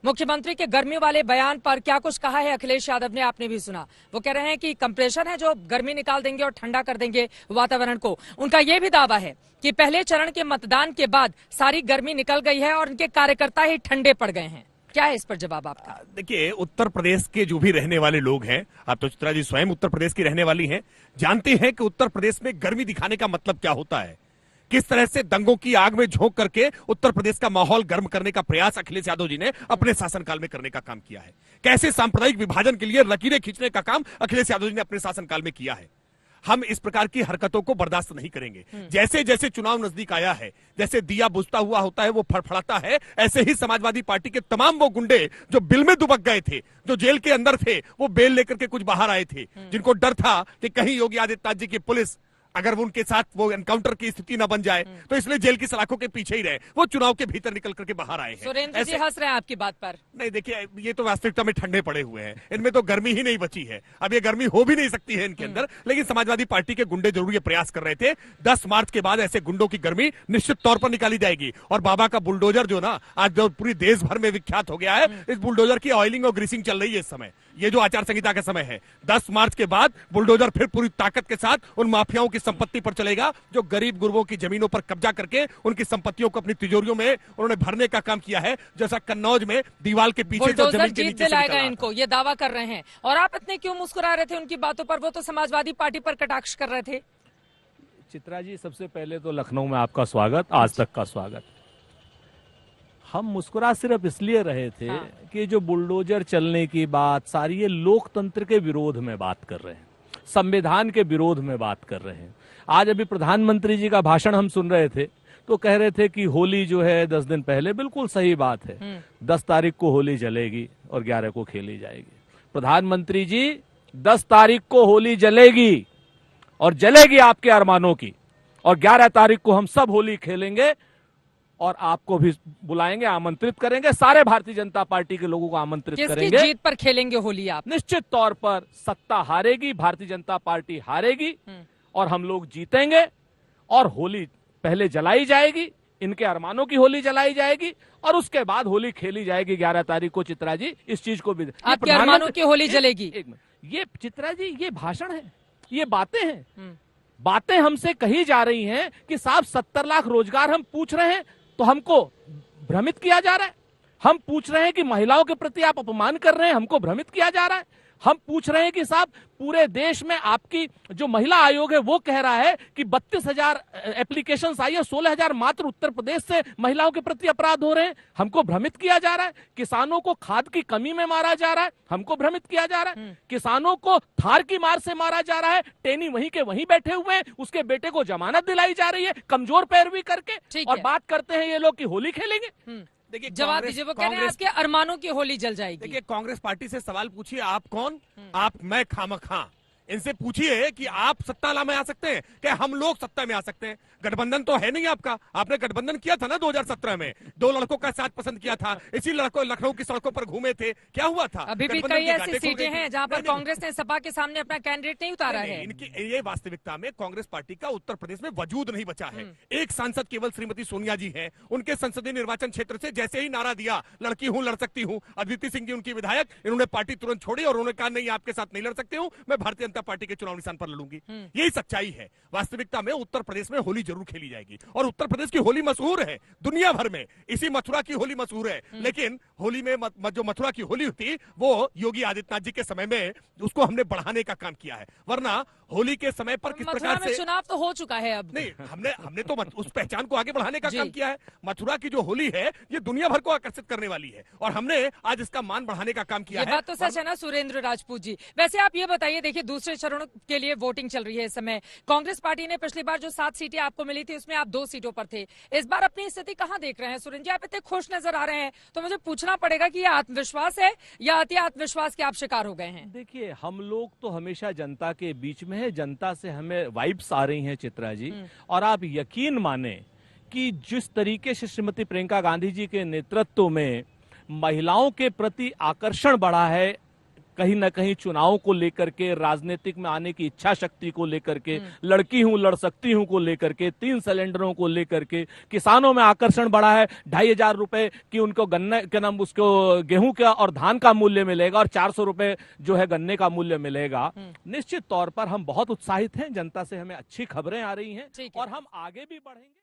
मुख्यमंत्री के गर्मी वाले बयान पर क्या कुछ कहा है अखिलेश यादव ने, आपने भी सुना। वो कह रहे हैं कि कंप्रेसर है जो गर्मी निकाल देंगे और ठंडा कर देंगे वातावरण को। उनका यह भी दावा है कि पहले चरण के मतदान के बाद सारी गर्मी निकल गई है और उनके कार्यकर्ता ही ठंडे पड़ गए हैं। क्या है इस पर जवाब आपका? देखिए, उत्तर प्रदेश के जो भी रहने वाले लोग हैं, आप तो चित्रा जी स्वयं उत्तर प्रदेश की रहने वाली हैं, जानते हैं कि उत्तर प्रदेश में गर्मी दिखाने का मतलब क्या होता है। किस तरह से दंगों की आग में झोंक करके उत्तर प्रदेश का माहौल गर्म करने का प्रयास अखिलेश यादव जी ने अपने शासनकाल में करने का काम किया है। कैसे सांप्रदायिक विभाजन के लिए लकीरें खींचने का काम अखिलेश यादव जी ने अपने शासनकाल में किया है। हम इस प्रकार की हरकतों को बर्दाश्त नहीं करेंगे। जैसे जैसे चुनाव नजदीक आया है, जैसे दिया बुझता हुआ होता है वो फड़फड़ाता है, ऐसे ही समाजवादी पार्टी के तमाम वो गुंडे जो बिल में दुबक गए थे, जो जेल के अंदर थे, वो बेल लेकर के कुछ बाहर आए थे, जिनको डर था कि कहीं योगी आदित्यनाथ जी की पुलिस अगर वो उनके साथ वो एनकाउंटर की स्थिति न बन जाए तो इसलिए जेल की सलाखों के पीछे ही रहे, वो चुनाव के भीतर निकल करके बाहर आए हैं। सुरेंद्र जी हंस रहे हैं आपकी बात पर। नहीं, देखिए, ये तो वास्तविकता में ठंडे पड़े हुए हैं, इनमें तो गर्मी ही नहीं बची है। अब ये गर्मी हो भी नहीं सकती है इनके अंदर, लेकिन समाजवादी पार्टी के गुंडे जरूर ये प्रयास कर रहे थे। 10 मार्च के बाद ऐसे गुंडों की गर्मी निश्चित तौर पर निकाली जाएगी। और बाबा का बुलडोजर जो ना आज जो पूरी देश भर में विख्यात हो गया है, इस बुलडोजर की ऑयलिंग और ग्रीसिंग चल रही है इस समय। ये जो आचार संहिता का समय है, 10 मार्च के बाद बुलडोजर फिर पूरी ताकत के साथ उन माफियाओं की संपत्ति पर चलेगा जो गरीब गुरबों की जमीनों पर कब्जा करके उनकी संपत्तियों को अपनी तिजोरियों में उन्होंने भरने का काम किया है। जैसा कन्नौज में दीवार के पीछे जो जमीन के नीचे दिलाएगा इनको, ये दावा कर रहे हैं। और आप इतने क्यों मुस्कुरा रहे थे उनकी बातों पर? वो तो समाजवादी पार्टी पर कटाक्ष कर रहे थे। चित्रा जी, सबसे पहले तो लखनऊ में आपका स्वागत, आज तक का स्वागत। हम मुस्कुरा सिर्फ इसलिए रहे थे कि जो बुलडोजर चलने की बात सारी ये लोकतंत्र के विरोध में बात कर रहे हैं, संविधान के विरोध में बात कर रहे हैं। आज अभी प्रधानमंत्री जी का भाषण हम सुन रहे थे तो कह रहे थे कि होली जो है 10 दिन पहले, बिल्कुल सही बात है, 10 तारीख को होली जलेगी और 11 को खेली जाएगी। प्रधानमंत्री जी, 10 तारीख को होली जलेगी और जलेगी आपके अरमानों की, और 11 तारीख को हम सब होली खेलेंगे और आपको भी बुलाएंगे, आमंत्रित करेंगे। सारे भारतीय जनता पार्टी के लोगों को आमंत्रित करेंगे। किसकी जीत पर खेलेंगे होली आप? निश्चित तौर पर सत्ता हारेगी, भारतीय जनता पार्टी हारेगी और हम लोग जीतेंगे। और होली पहले जलाई जाएगी, इनके अरमानों की होली जलाई जाएगी और उसके बाद होली खेली जाएगी 11 तारीख को। चित्रा जी, इस चीज को भी, आपके अरमानों की होली जलेगी। ये चित्रा जी, ये भाषण है, ये बातें हैं। बातें हमसे कही जा रही हैं कि साहब 70 लाख रोजगार हम पूछ रहे हैं तो हमको भ्रमित किया जा रहा है। हम पूछ रहे हैं कि महिलाओं के प्रति आप अपमान कर रहे हैं, हमको भ्रमित किया जा रहा है। हम पूछ रहे हैं कि साहब पूरे देश में आपकी जो महिला आयोग है वो कह रहा है कि 32,000 एप्लीकेशंस आई है, 16,000 मात्र उत्तर प्रदेश से महिलाओं के प्रति अपराध हो रहे हैं, हमको भ्रमित किया जा रहा है। किसानों को खाद की कमी में मारा जा रहा है, हमको भ्रमित किया जा रहा है। किसानों को थार की मार से मारा जा रहा है, टेनी वहीं के वहीं बैठे हुए हैं, उसके बेटे को जमानत दिलाई जा रही है कमजोर पैरवी करके, और बात करते हैं ये लोग कि होली खेलेंगे। देखिए, जवाब दीजिए, वो कह रहे हैं आपके अरमानों की होली जल जाएगी। देखिए, कांग्रेस पार्टी से सवाल पूछिए, आप कौन? आप, मैं, खामखा। इनसे पूछिए कि आप सत्ता में आ सकते हैं क्या? हम लोग सत्ता में आ सकते हैं? गठबंधन तो है नहीं आपका। आपने गठबंधन किया था ना 2017 में, 2 लड़कों का साथ पसंद किया था, इसी लड़कों लखनऊ की सड़कों पर घूमे थे, क्या हुआ था? अभी भी कई ऐसी सीटें हैं जहां पर कांग्रेस ने सपा के सामने अपना कैंडिडेट नहीं उतारा है। इनकी ये वास्तविकता में कांग्रेस पार्टी का उत्तर प्रदेश में वजूद नहीं बचा है। एक सांसद केवल श्रीमती सोनिया जी है। उनके संसदीय निर्वाचन क्षेत्र से जैसे ही नारा दिया, लड़की हूं, लड़ सकती हूं, अदिति सिंह जी उनकी विधायक, इन्होंने पार्टी तुरंत छोड़ी और उन्होंने कहा नहीं, आपके साथ नहीं लड़ सकते हूं, मैं भारतीय जनता पार्टी के चुनाव निशान पर लड़ूंगी। यही सच्चाई है। वास्तविकता में उत्तर प्रदेश में होली जरूर खेली जाएगी और उत्तर प्रदेश की होली मशहूर है दुनिया भर में। इसी मथुरा की होली मशहूर है, लेकिन होली में जो मथुरा की होली थी वो योगी आदित्यनाथ जी के समय में उसको हमने बढ़ाने का काम किया है। वरना होली के समय पर किस प्रकार से चुनाव तो हो चुका है, अब नहीं, हमने तो उस पहचान को आगे बढ़ाने का काम किया है। मथुरा की जो होली है ये दुनिया भर को आकर्षित करने वाली है और हमने आज इसका मान बढ़ाने का काम किया है। बात तो सच है ना सुरेंद्र राजपूत जी? वैसे आप ये बताइए, देखिए दूसरे चरण के लिए वोटिंग चल रही है इस समय। कांग्रेस पार्टी ने पिछली बार जो 7 सीटें आपको मिली थी उसमें आप 2 सीटों पर थे। इस बार अपनी स्थिति कहां देख रहे हैं सुरेंद्र जी? आप इतने खुश नजर आ रहे हैं तो मुझे पूछना पड़ेगा कि ये आत्मविश्वास है या अति आत्मविश्वास के आप शिकार हो गए हैं? देखिए, हम लोग तो हमेशा जनता के बीच में है, जनता से हमें वाइब्स आ रही हैं चित्रा जी। और आप यकीन माने कि जिस तरीके से श्रीमती प्रियंका गांधी जी के नेतृत्व में महिलाओं के प्रति आकर्षण बढ़ा है, कहीं ना कहीं चुनाव को लेकर के, राजनीतिक में आने की इच्छा शक्ति को लेकर के, लड़की हूं लड़ सकती हूं को लेकर के, 3 सिलेंडरों को लेकर के, किसानों में आकर्षण बढ़ा है, 2,500 रुपए की उनको गन्ने के नाम उसको गेहूं का और धान का मूल्य मिलेगा और 400 रुपए जो है गन्ने का मूल्य मिलेगा। निश्चित तौर पर हम बहुत उत्साहित हैं, जनता से हमें अच्छी खबरें आ रही हैं ठीक है। और हम आगे भी बढ़ेंगे।